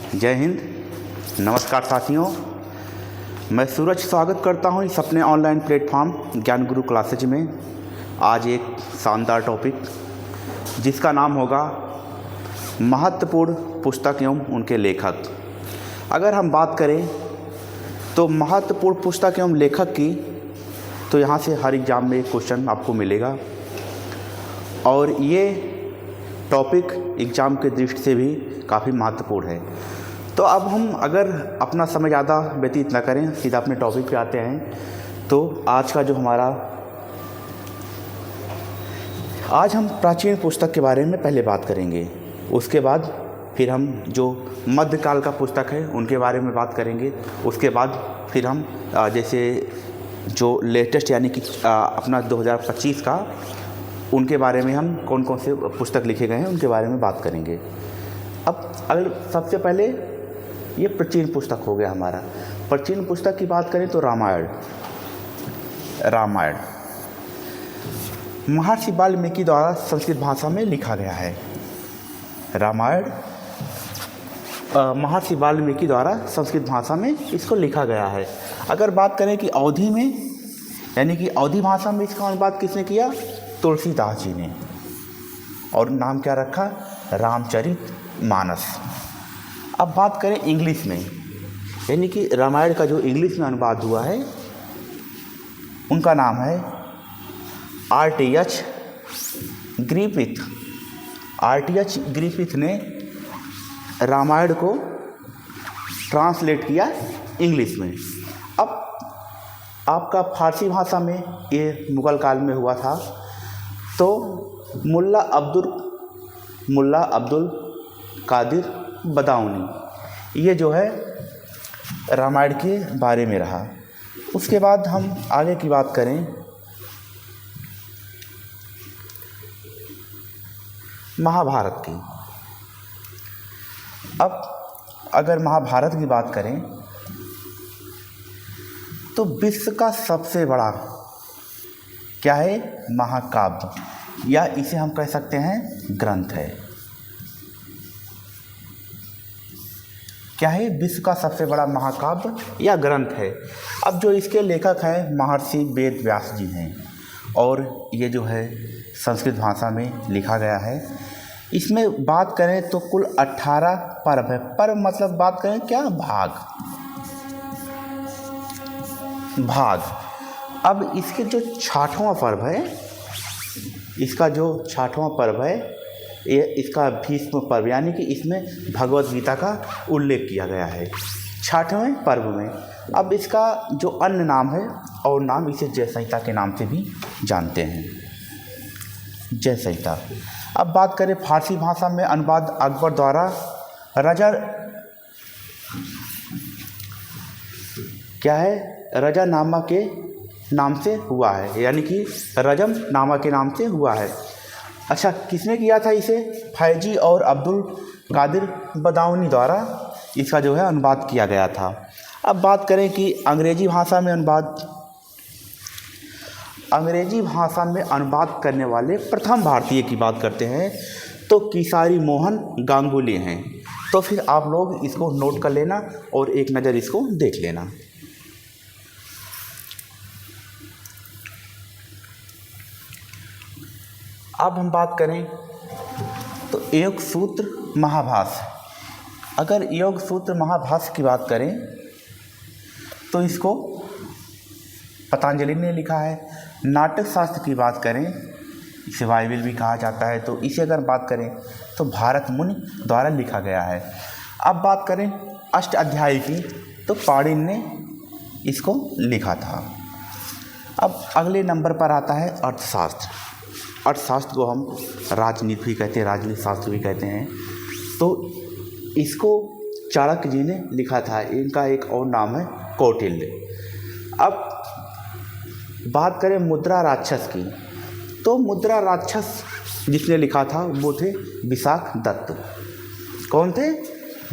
जय हिंद। नमस्कार साथियों, मैं सूरज स्वागत करता हूं इस अपने ऑनलाइन प्लेटफॉर्म ज्ञान गुरु क्लासेज में। आज एक शानदार टॉपिक जिसका नाम होगा महत्वपूर्ण पुस्तक एवं उनके लेखक। अगर हम बात करें तो महत्वपूर्ण पुस्तक एवं लेखक की, तो यहाँ से हर एग्ज़ाम में एक क्वेश्चन आपको मिलेगा और ये टॉपिक एग्ज़ाम के दृष्टि से भी काफ़ी महत्वपूर्ण है। तो अब हम अगर अपना समय ज़्यादा व्यतीत न करें, सीधा अपने टॉपिक पे आते हैं। तो आज हम प्राचीन पुस्तक के बारे में पहले बात करेंगे, उसके बाद फिर हम जो मध्यकाल का पुस्तक है उनके बारे में बात करेंगे, उसके बाद फिर हम जैसे जो लेटेस्ट यानी कि अपना 2025 का, उनके बारे में हम कौन कौन से पुस्तक लिखे गए हैं उनके बारे में बात करेंगे। अब अगर सबसे पहले ये प्राचीन पुस्तक हो गया हमारा। प्राचीन पुस्तक की बात करें तो रामायण महर्षि वाल्मीकि द्वारा संस्कृत भाषा में लिखा गया है। रामायण महर्षि वाल्मीकि द्वारा संस्कृत भाषा में इसको लिखा गया है। अगर बात करें कि अवधी में यानी कि अवधी भाषा में इसका अनुवाद किसने किया? तुलसीदास जी ने। और नाम क्या रखा? रामचरितमानस। अब बात करें इंग्लिश में, यानी कि रामायण का जो इंग्लिश में अनुवाद हुआ है उनका नाम है R.T.H. ग्रिफिथ। R.T.H. ग्रिफिथ ने रामायण को ट्रांसलेट किया इंग्लिश में। अब आपका फारसी भाषा में ये मुग़ल काल में हुआ था, तो मुल्ला अब्दुल कादिर बदाऊनी ये जो है रामायण के बारे में रहा। उसके बाद हम आगे की बात करें, महाभारत की। अब अगर महाभारत की बात करें तो विश्व का सबसे बड़ा क्या है? महाकाव्य, या इसे हम कह सकते हैं ग्रंथ है। क्या है? विश्व का सबसे बड़ा महाकाव्य या ग्रंथ है। अब जो इसके लेखक हैं महर्षि वेद व्यास जी हैं, और ये जो है संस्कृत भाषा में लिखा गया है। इसमें बात करें तो कुल 18 पर्व है। पर्व मतलब बात करें क्या? भाग। अब इसके जो 60वां पर्व है, इसका जो 60वां पर्व है, ये इसका भीष्म पर्व, यानी कि इसमें भगवत गीता का उल्लेख किया गया है 60वें पर्व में। अब इसका जो अन्य नाम है, और नाम इसे जय संहिता के नाम से भी जानते हैं, जय संहिता। अब बात करें फारसी भाषा में अनुवाद अकबर द्वारा रजानामा के नाम से हुआ है, यानी कि रजम नामा के नाम से हुआ है। अच्छा, किसने किया था इसे? फैजी और अब्दुल कादिर बदाऊनी द्वारा इसका जो है अनुवाद किया गया था। अब बात करें कि अंग्रेजी भाषा में अनुवाद करने वाले प्रथम भारतीय की बात करते हैं तो केसारी मोहन गांगुली हैं। तो फिर आप लोग इसको नोट कर लेना और एक नज़र इसको देख लेना। अब हम बात करें तो योग सूत्र महाभाष्य। अगर योग सूत्र महाभाष्य की बात करें तो इसको पतंजलि ने लिखा है। नाटक शास्त्र की बात करें, इसे बाइबल भी कहा जाता है, तो इसे अगर बात करें तो भारत मुनि द्वारा लिखा गया है। अब बात करें अष्ट अध्यायी की, तो पाणिनि ने इसको लिखा था। अब अगले नंबर पर आता है अर्थशास्त्र। अर्थशास्त्र को हम राजनीति भी कहते हैं, राजनीति शास्त्र भी कहते हैं। तो इसको चाणक्य जी ने लिखा था। इनका एक और नाम है कौटिल्य। अब बात करें मुद्रा राक्षस की, तो मुद्रा राक्षस जिसने लिखा था वो थे विशाख दत्त। कौन थे?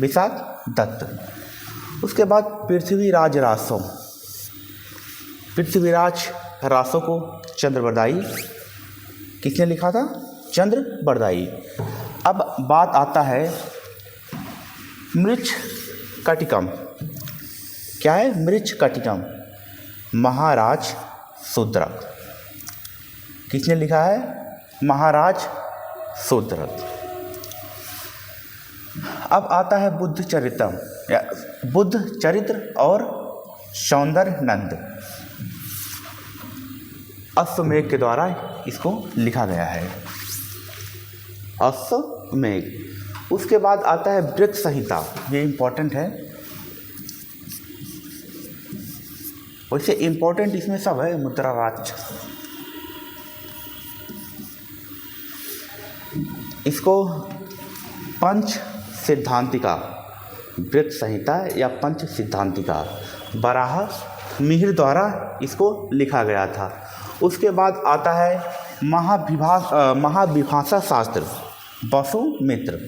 विशाख दत्त। उसके बाद पृथ्वीराज रासो को चंद्रबरदाई किसने लिखा था? चंद्रबरदाई। अब बात आता है मृच्छ कटिकम, क्या है? मृच्छ कटिकम, महाराज शूद्रक। किसने लिखा है? महाराज शूद्रक। अब आता है बुद्ध चरितम या बुद्ध चरित्र और सौंदर्य नंद। अश्वमेध के द्वारा इसको लिखा गया है, अश्वमेध। उसके बाद आता है वृत्त संहिता, ये इम्पोर्टेंट है। वैसे इम्पोर्टेंट इसमें सब है, मुद्रा राक्षस, इसको पंच सिद्धांतिका, वृत्त संहिता या पंच सिद्धांतिका बराह मिहिर द्वारा इसको लिखा गया था। उसके बाद आता है महाविभाषा शास्त्र, वसुमित्र।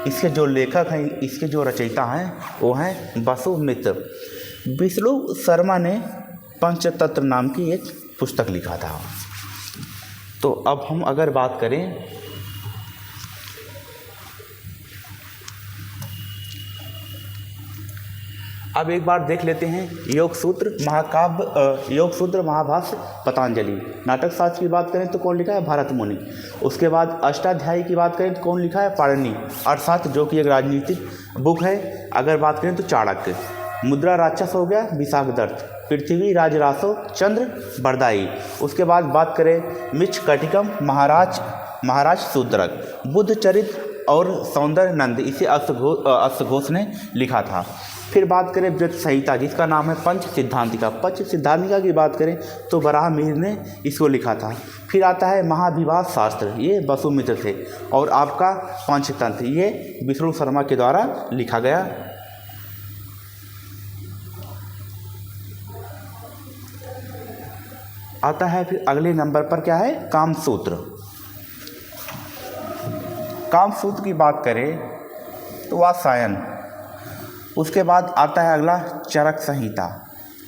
इसके जो लेखक हैं, इसके जो रचयिता हैं वो हैं वसुमित्र। विष्णु शर्मा ने पंचतत्व नाम की एक पुस्तक लिखा था। तो अब हम अगर बात करें अब एक बार देख लेते हैं योग सूत्र महाकाव्य, योग सूत्र महाभाष्य पतंजलि। नाटक शास्त्र की बात करें तो कौन लिखा है? भरत मुनि। उसके बाद अष्टाध्यायी की बात करें तो कौन लिखा है? पाणिनि, अर्थात जो कि एक राजनीतिक बुक है। अगर बात करें तो चाणक्य। मुद्रा राक्षस हो गया विशाखदत्त। पृथ्वी राजरासो चंद्र बरदाई। उसके बाद बात करें मृच्छ कटिकम, महाराज शूद्रक। बुद्ध चरित्र और सौंदर्य नंद, इसे अश्वघोष ने लिखा था। फिर बात करें वृत्त संहिता, जिसका नाम है पंच सिद्धांतिका। पंच सिद्धांतिका की बात करें तो बराह मिहिर ने इसको लिखा था। फिर आता है महाविभाष शास्त्र, ये वसुमित्र थे। और आपका पंचतंत्र, ये विष्णु शर्मा के द्वारा लिखा गया। आता है फिर अगले नंबर पर क्या है? कामसूत्र। कामसूत्र की बात करें तो वात्सायन। उसके बाद आता है अगला चरक संहिता।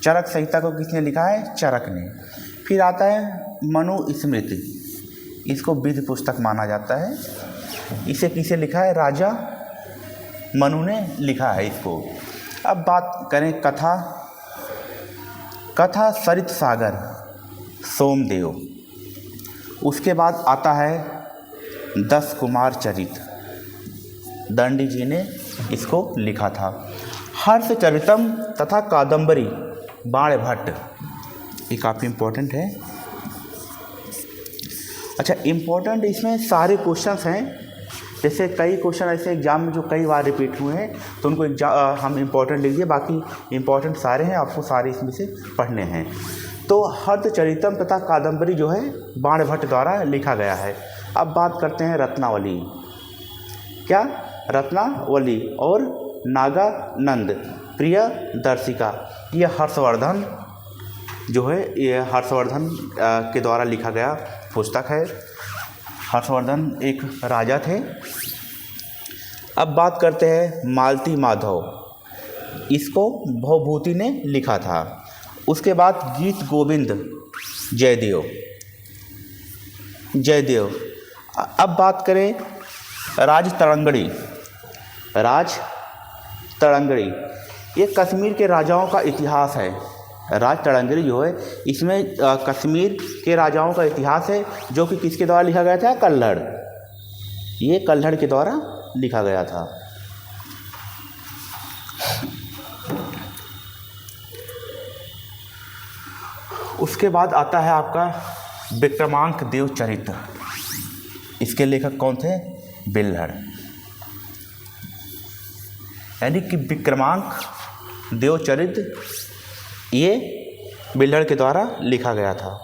चरक संहिता को किसने लिखा है? चरक ने। फिर आता है मनुस्मृति, इसको विधि पुस्तक माना जाता है। इसे किसे लिखा है? राजा मनु ने लिखा है इसको। अब बात करें कथा सरित सागर, सोमदेव। उसके बाद आता है 10 कुमार चरित, दंडी जी ने इसको लिखा था। हर्षचरितम तथा कादंबरी, बाणभट्ट, ये काफ़ी इम्पोर्टेंट है। अच्छा, इम्पोर्टेंट इसमें सारे क्वेश्चंस हैं। जैसे कई क्वेश्चन ऐसे एग्जाम में जो कई बार रिपीट हुए हैं, तो उनको हम इम्पोर्टेंट लिख दिए। बाकी इम्पोर्टेंट सारे हैं, आपको सारे इसमें से पढ़ने हैं। तो हर्षचरितम तथा कादंबरी जो है बाणभट्ट द्वारा लिखा गया है। अब बात करते हैं रत्नावली। क्या? रत्नावली और नागानंद प्रियदर्शिका, ये हर्षवर्धन जो है, ये हर्षवर्धन के द्वारा लिखा गया पुस्तक है। हर्षवर्धन एक राजा थे। अब बात करते हैं मालती माधव, इसको भवभूति ने लिखा था। उसके बाद गीत गोविंद जयदेव। अब बात करें राजतरंगड़ी, ये कश्मीर के राजाओं का इतिहास है। राजतरंगड़ी जो है, इसमें कश्मीर के राजाओं का इतिहास है, जो कि किसके द्वारा लिखा गया था? कल्हड़, ये कल्हड़ के द्वारा लिखा गया था। उसके बाद आता है आपका विक्रमांक देव चरित्र। इसके लेखक कौन थे? बिल्हड़। यानी कि विक्रमांक देव चरित्र ये बिल्हड़ के द्वारा लिखा गया था।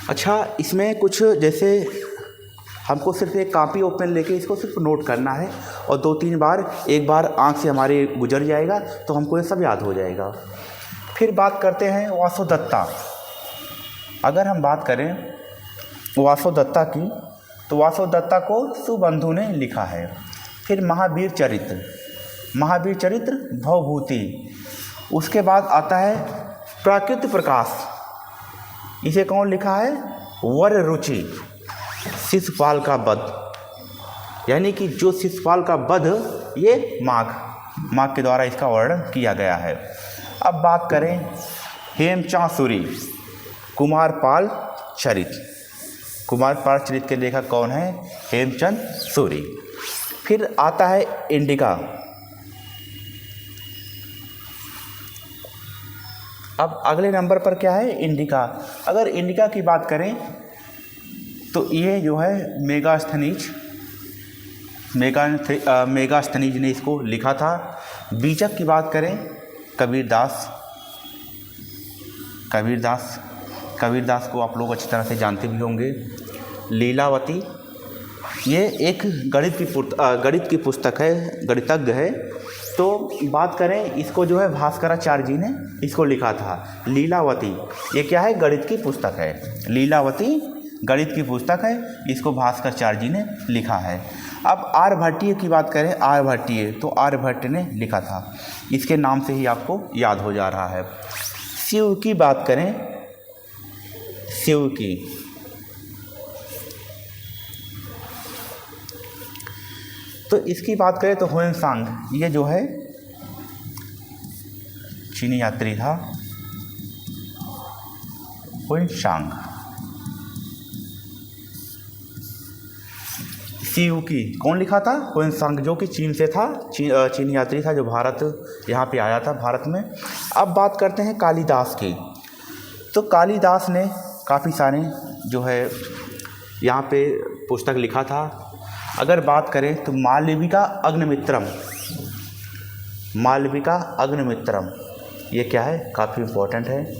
अच्छा, इसमें कुछ जैसे हमको सिर्फ एक कॉपी ओपन लेके इसको सिर्फ नोट करना है, और 2-3 बार, एक बार आँख से हमारे गुजर जाएगा तो हमको ये सब याद हो जाएगा। फिर बात करते हैं वासुदत्ता। अगर हम बात करें वासुदत्ता की, तो वासुदत्ता को सुबंधु ने लिखा है। फिर महावीर चरित्र भवभूति। उसके बाद आता है प्राकृत प्रकाश, इसे कौन लिखा है? वर रुचि शिशुपाल का वध, यानी कि जो शिशुपाल का वध ये माघ के द्वारा इसका वर्णन किया गया है। अब बात करें हेमचंद सूरी कुमारपाल चरित। कुमारपाल चरित के लेखक कौन है? हेमचंद सूरी। फिर आता है इंडिका। अब अगले नंबर पर क्या है? इंडिका। अगर इंडिका की बात करें तो ये जो है मेगास्थनीज ने इसको लिखा था। बीजक की बात करें कबीरदास को आप लोग अच्छी तरह से जानते भी होंगे। लीलावती ये एक गणित की पुस्तक है, गणितज्ञ है। तो बात करें इसको जो है भास्कराचार्य जी ने इसको लिखा था। लीलावती ये क्या है? गणित की पुस्तक है। लीलावती गणित की पुस्तक है, इसको भास्कराचार्य जी ने लिखा है। अब आर्यभट्टीय की बात करें, आर्यभट्टीय तो आर्यभट्ट ने लिखा था, इसके नाम से ही आपको याद हो जा रहा है। शिव की बात करें, शिव की तो इसकी बात करें तो हुएनसांग ये जो है चीनी यात्री था, हुएनसांग। शिव की कौन लिखा था? हुएनसांग, जो कि चीन से था, चीनी यात्री था जो भारत यहाँ पे आया था, भारत में। अब बात करते हैं कालिदास की। तो कालिदास ने काफ़ी सारे जो है यहाँ पे पुस्तक लिखा था। अगर बात करें तो मालविका अग्निमित्रम ये क्या है? काफ़ी इम्पोर्टेंट है,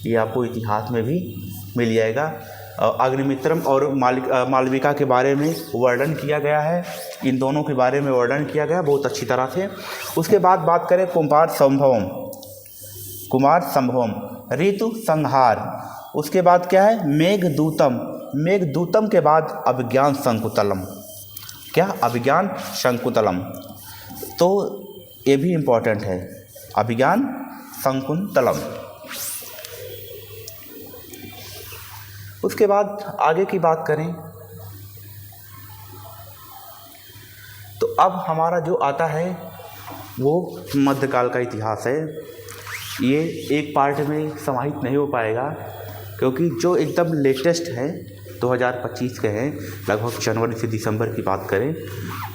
ये आपको इतिहास में भी मिल जाएगा। अग्निमित्रम और मालविका के बारे में वर्णन किया गया है, इन दोनों के बारे में वर्णन किया गया बहुत अच्छी तरह से। उसके बाद बात करें कुमार संभवम ऋतु संहार। उसके बाद क्या है? मेघदूतम के बाद अभिज्ञान शंकुतलम। क्या? अभिज्ञान शंकुतलम। तो ये भी इम्पोर्टेंट है, अभिज्ञान शंकुतलम। उसके बाद आगे की बात करें तो अब हमारा जो आता है वो मध्यकाल का इतिहास है। ये एक पार्ट में समाहित नहीं हो पाएगा, क्योंकि जो एकदम लेटेस्ट है 2025 के हैं, लगभग जनवरी से दिसंबर की बात करें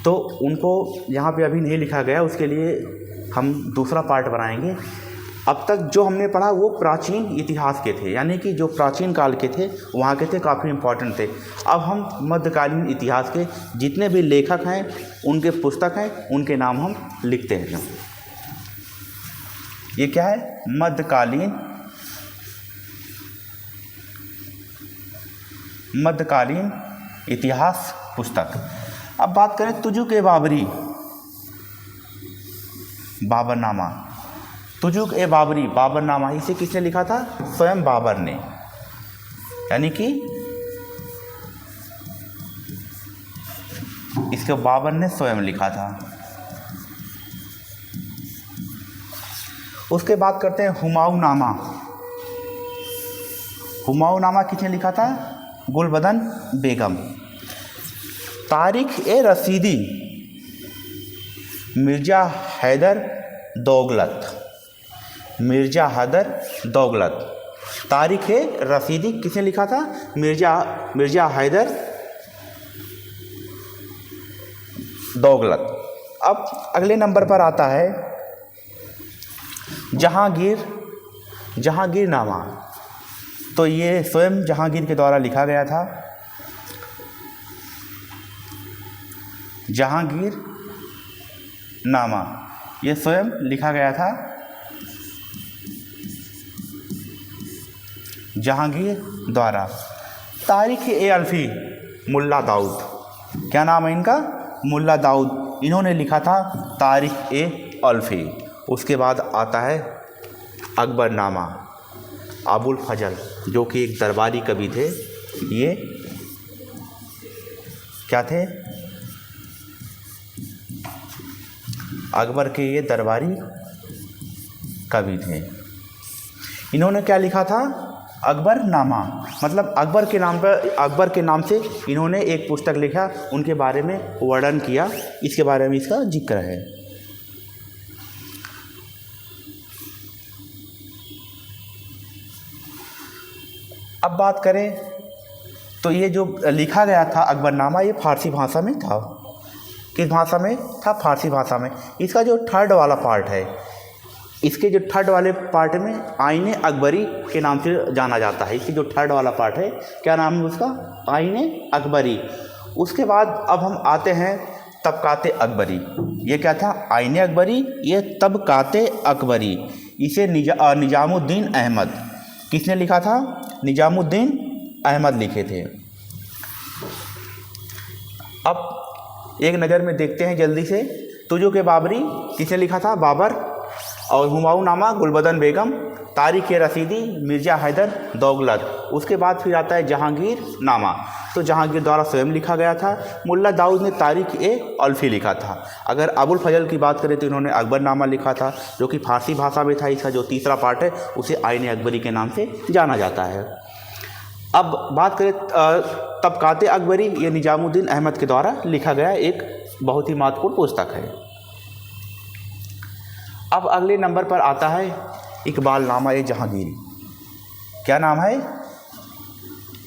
तो उनको यहाँ पे अभी नहीं लिखा गया, उसके लिए हम दूसरा पार्ट बनाएंगे। अब तक जो हमने पढ़ा वो प्राचीन इतिहास के थे, यानी कि जो प्राचीन काल के थे वहाँ के थे, काफ़ी इम्पोर्टेंट थे। अब हम मध्यकालीन इतिहास के जितने भी लेखक हैं, उनके पुस्तक हैं, उनके नाम हम लिखते हैं। ये क्या है? मध्यकालीन इतिहास पुस्तक। अब बात करें तुजुक ए बाबरी, बाबरनामा। तुजुक ए बाबरी, बाबरनामा, इसे किसने लिखा था? स्वयं बाबर ने, यानी कि इसको बाबर ने स्वयं लिखा था। उसके बाद करते हैं हुमायूंनामा। हुमायूंनामा किसने लिखा था? गुलबदन बेगम। तारिख ए रसीदी मिर्ज़ा हैदर दौलत। तारिख ए रसीदी किसने लिखा था? मिर्ज़ा हैदर दौलत। अब अगले नंबर पर आता है जहांगीरनामा। तो ये स्वयं जहांगीर के द्वारा लिखा गया था। जहांगीरनामा ये स्वयं लिखा गया था जहांगीर द्वारा। तारिख ए अल्फी मुल्ला दाऊद, क्या नाम है इनका? मुल्ला दाऊद, इन्होंने लिखा था तारिख ए अल्फी। उसके बाद आता है अकबरनामा, अबुल फजल जो कि एक दरबारी कवि थे। ये क्या थे? अकबर के ये दरबारी कवि थे। इन्होंने क्या लिखा था? अकबरनामा, मतलब अकबर के नाम पर, अकबर के नाम से इन्होंने एक पुस्तक लिखा, उनके बारे में वर्णन किया, इसके बारे में इसका जिक्र है। अब बात करें तो ये जो लिखा गया था अकबरनामा, ये फारसी भाषा में था। किस भाषा में था? फारसी भाषा में। इसका जो थर्ड वाला पार्ट है, इसके जो थर्ड वाले पार्ट में आईने अकबरी के नाम से जाना जाता है। इसकी जो थर्ड वाला पार्ट है, क्या नाम है उसका? आईने अकबरी। उसके बाद अब हम आते हैं तबकाते अकबरी। ये क्या था? आईने अकबरी, ये तबकाते अकबरी। इसे निजामुद्दीन अहमद, किसने लिखा था? निजामुद्दीन अहमद लिखे थे। अब एक नज़र में देखते हैं जल्दी से, तुजो के बाबरी किसने लिखा था? बाबर। और हुमायूं नामा गुलबदन बेगम, तारिक रसीदी मिर्ज़ा हैदर दौलत। उसके बाद फिर आता है जहांगीर नामा, तो जहांगीर द्वारा स्वयं लिखा गया था। मुल्ला दाऊद ने तारिक अल्फी लिखा था। अगर अबुल फजल की बात करें तो इन्होंने अकबरनामा लिखा था, जो कि फारसी भाषा में था। इसका जो तीसरा पार्ट है उसे आईने अकबरी के नाम से जाना जाता है। अब बात करें तबकाते अकबरी, ये निजामुद्दीन अहमद के द्वारा लिखा गया एक बहुत ही महत्वपूर्ण पुस्तक है। अब अगले नंबर पर आता है इकबाल नामा ए जहांगीरी। क्या नाम है?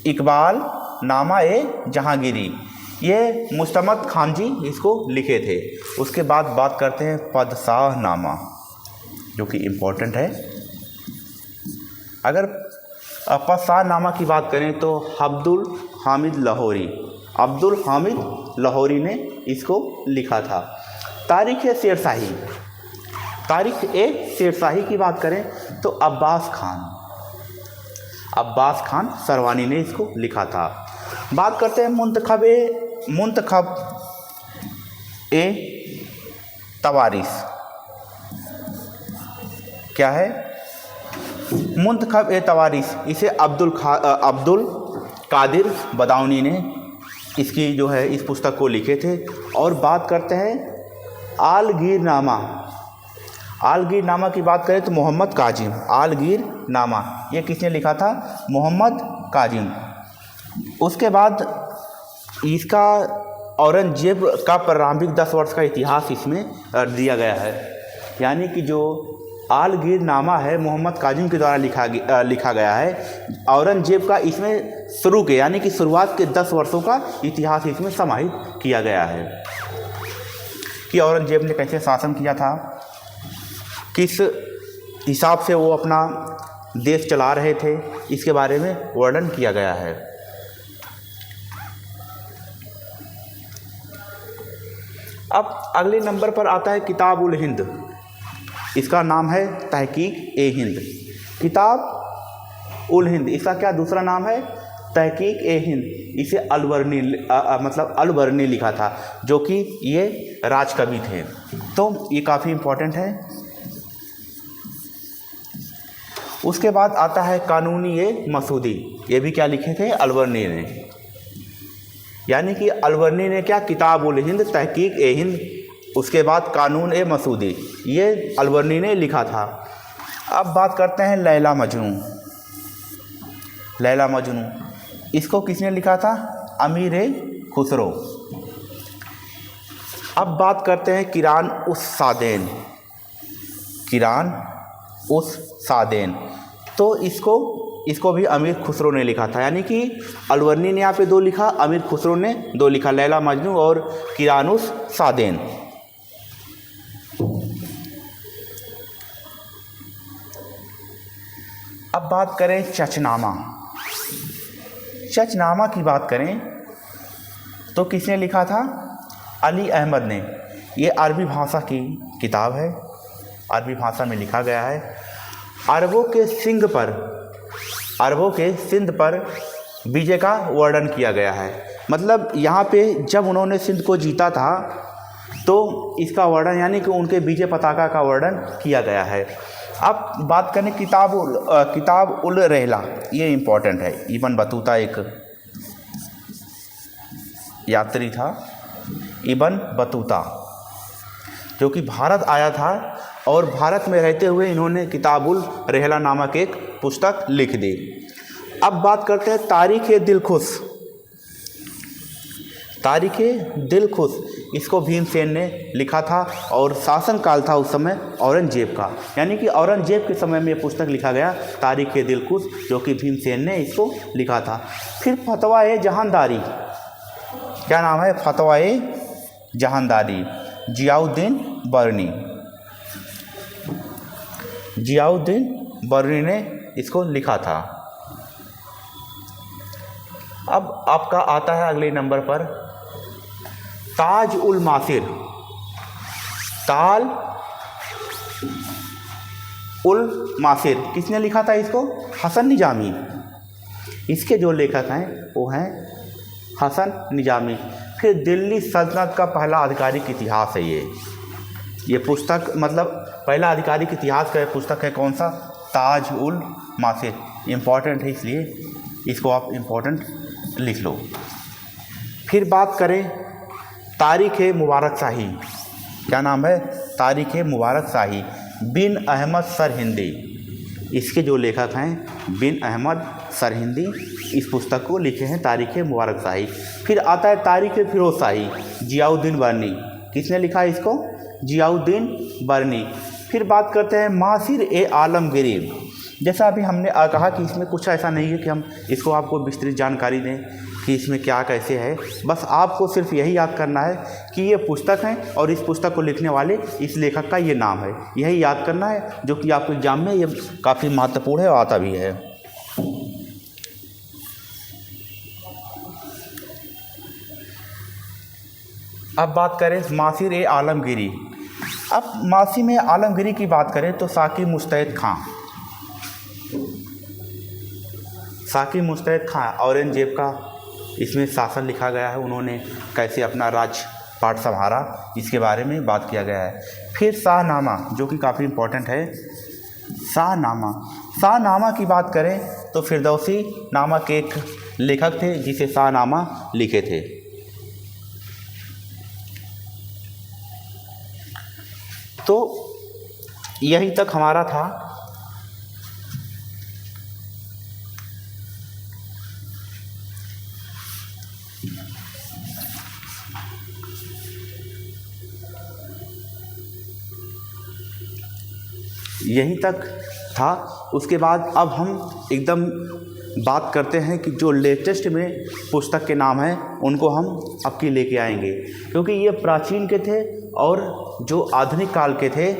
इकबाल नामा ए जहांगीरी। ये मुस्तमद खान जी इसको लिखे थे। उसके बाद बात करते हैं पदशाह नामा, जो कि इम्पोर्टेंट है। अगर पदशाह नामा की बात करें तो अब्दुल हामिद लाहौरी, अब्दुल हामिद लाहौरी ने इसको लिखा था। तारीख़ शेरशाही, तारीख़ शेरशाही की बात करें तो अब्बास खान सरवानी ने इसको लिखा था। बात करते हैं मुंतखब तवारीस। क्या है? मुंतखब तवारीस, इसे अब्दुल कादिर बदाऊनी ने इसकी जो है इस पुस्तक को लिखे थे। और बात करते हैं आलगीर नामा की बात करें तो मोहम्मद काजिम, आलगीर नामा ये किसने लिखा था? मोहम्मद काजिम। उसके बाद इसका औरंगजेब का प्रारंभिक 10 वर्ष का इतिहास इसमें दिया गया है। यानी कि जो आलगीर नामा है मोहम्मद काजिम के द्वारा लिखा गया है। औरंगजेब का इसमें शुरू के, यानी कि शुरुआत के 10 वर्षों का इतिहास इसमें समाहित किया गया है कि औरंगजेब ने कैसे शासन किया था, किस हिसाब से वो अपना देश चला रहे थे, इसके बारे में वर्णन किया गया है। अब अगले नंबर पर आता है किताब उल हिंद। इसका नाम है तहकीक ए हिंद। किताब उल हिंद, इसका क्या दूसरा नाम है? तहकीक ए हिंद। इसे अलबर्नी लिखा था, जो कि ये राजकवि थे। तो ये काफ़ी इम्पोर्टेंट है। उसके बाद आता है कानूनी मसूदी। ये भी क्या लिखे थे? अलबर्नी ने। यानी कि अलबर्नी ने क्या? किताब उल हिंद, तहकीक ए हिंद, उसके बाद कानून मसूदी, ये अलबर्नी ने लिखा था। अब बात करते हैं लैला मजनू। इसको किसने लिखा था? अमीर खुसरो। अब बात करते हैं किरान उस सादेन। तो इसको भी अमीर खुसरो ने लिखा था। यानी कि अलबर्नी ने यहाँ पे 2 लिखा, अमीर खुसरो ने 2 लिखा, लैला मजनू और किरान उस सादेन। अब बात करें चचनामा की बात करें तो किसने लिखा था? अली अहमद ने। ये अरबी भाषा की किताब है, अरबी भाषा में लिखा गया है। अरबों के सिंध पर विजय का वर्णन किया गया है। मतलब यहाँ पे जब उन्होंने सिंध को जीता था तो इसका वर्णन, यानी कि उनके विजय पताका का वर्णन किया गया है। अब बात करें किताब उल रहला, ये इम्पोर्टेंट है। इब्न बतूता एक यात्री था, इब्न बतूता, जो कि भारत आया था और भारत में रहते हुए इन्होंने किताबुल रहला नामक एक पुस्तक लिख दी। अब बात करते हैं तारीख़ दिलखुश। तारीख़ दिलखुश इसको भीमसेन ने लिखा था और शासनकाल था उस समय औरंगजेब का, यानी कि औरंगजेब के समय में ये पुस्तक लिखा गया तारीख़ दिलखुश, जो कि भीमसेन ने इसको लिखा था। फिर फतवा जहानदारी, क्या नाम है? फतवा जहानदारी, जियाउद्दीन बर्नी। जियाउद्दीन बर्नी ने इसको लिखा था। अब आपका आता है अगले नंबर पर ताज उल मासिर। ताज उल मासिर किसने लिखा था इसको? हसन निजामी। इसके जो लेखक हैं वो हैं हसन निजामी। फिर दिल्ली सल्तनत का पहला आधिकारिक इतिहास है ये पुस्तक, मतलब पहला आधिकारिक इतिहास का पुस्तक है कौन सा? ताज उल मासिर। इम्पॉर्टेंट है इसलिए इसको आप इम्पॉर्टेंट लिख लो। फिर बात करें तारीख़ मुबारक शाही, क्या नाम है? तारीख़ मुबारक शाही, बिन अहमद सरहिंदी। इसके जो लेखक हैं बिन अहमद सरहिंदी, इस पुस्तक को लिखे हैं तारीख़ मुबारक शाही। फिर आता है तारीख़ फिरोज़ शाही, जियाउद्दीन बर्नी। किसने लिखा है इसको? जियाउद्दीन बर्नी। फिर बात करते हैं मासिर ए आलमगीरी। जैसा अभी हमने कहा कि इसमें कुछ ऐसा नहीं है कि हम इसको आपको विस्तृत जानकारी दें कि इसमें क्या कैसे है, बस आपको सिर्फ यही याद करना है कि ये पुस्तक है और इस पुस्तक को लिखने वाले इस लेखक का ये नाम है, यही याद करना है, जो कि आपके एग्जाम में ये काफ़ी महत्वपूर्ण है और आता भी है। अब बात करें मासिर ए आलमगीरी। अब मासिर ए आलमगीरी की बात करें तो साकी मुस्तैद खां। साकी मुस्तैद खां औरंगजेब का इसमें शासन लिखा गया है, उन्होंने कैसे अपना राजपाट संभाला इसके बारे में बात किया गया है। फिर शाहनामा, जो कि काफ़ी इम्पोर्टेंट है, शाहनामा। शाहनामा की बात करें तो फिरदौसी नामक एक लेखक थे जिसे शाहनामा लिखे थे। तो यहीं तक हमारा था। यहीं तक था। उसके बाद अब हम एकदम बात करते हैं कि जो लेटेस्ट में पुस्तक के नाम हैं उनको हम अब की लेके आएंगे, क्योंकि ये प्राचीन के थे और जो आधुनिक काल के थे,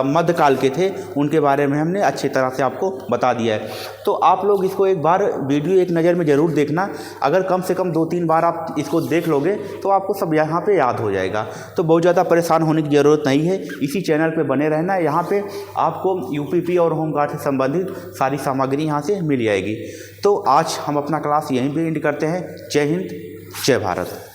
मध्यकाल के थे, उनके बारे में हमने अच्छी तरह से आपको बता दिया है। तो आप लोग इसको एक बार वीडियो एक नज़र में ज़रूर देखना। अगर कम से कम 2-3 बार आप इसको देख लोगे तो आपको सब यहाँ पे याद हो जाएगा। तो बहुत ज़्यादा परेशान होने की ज़रूरत नहीं है, इसी चैनल पे बने रहना। यहाँ पे आपको यूपीपी और होमगार्ड से संबंधित सारी सामग्री यहाँ से मिल जाएगी। तो आज हम अपना क्लास यहीं पर एंड करते हैं। जय हिंद, जय भारत।